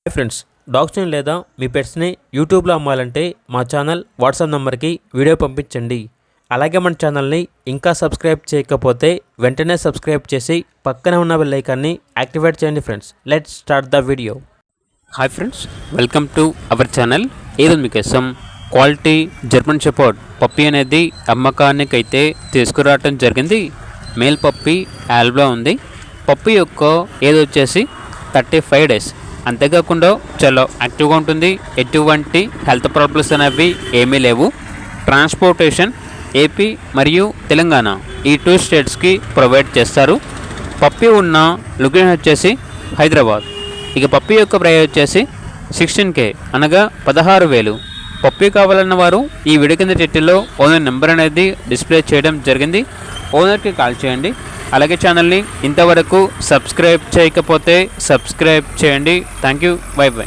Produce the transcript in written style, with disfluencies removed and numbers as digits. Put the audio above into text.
Hi friends, డాగ్స్ని లేదా మీ పెట్స్ని యూట్యూబ్లో అమ్మాలంటే మా ఛానల్ వాట్సాప్ నెంబర్కి వీడియో పంపించండి. అలాగే మన ఛానల్ని ఇంకా సబ్స్క్రైబ్ చేయకపోతే వెంటనే సబ్స్క్రైబ్ చేసి పక్కనే ఉన్న బెల్ ఐకాన్ని యాక్టివేట్ చేయండి. Friends, let's start the video. Hi friends, welcome to our channel. ఈరోజు మీకోసం క్వాలిటీ జర్మన్ షెపర్డ్ పప్పీ అనేది అమ్మకానికి అయితే తీసుకురావటం జరిగింది. మేల్ పప్పీ యాల్బ్లో ఉంది. పప్పీ యొక్క ఏజ్ వచ్చేసి 35 days. అంతేకాకుండా చాలా యాక్టివ్గా ఉంటుంది. ఎటువంటి హెల్త్ ప్రాబ్లమ్స్ అనేవి ఏమీ లేవు. ట్రాన్స్పోర్టేషన్ ఏపీ మరియు తెలంగాణ ఈ 2 స్టేట్స్కి ప్రొవైడ్ చేస్తారు. పప్పీ ఉన్న లొకేషన్ వచ్చేసి హైదరాబాద్. ఇక పప్పీ యొక్క ప్రైస్ వచ్చేసి 16K అనగా 16,000. పప్పీ కావాలన్న వారు ఈ వీడియో కింద టైటిల్లో ఓనర్ నెంబర్ అనేది డిస్ప్లే చేయడం జరిగింది. ఓనర్కి కాల్ చేయండి. అలాగే ఛానల్ని ఇంతవరకు సబ్స్క్రైబ్ చేయకపోతే సబ్స్క్రైబ్ చేయండి. Thank you. By by.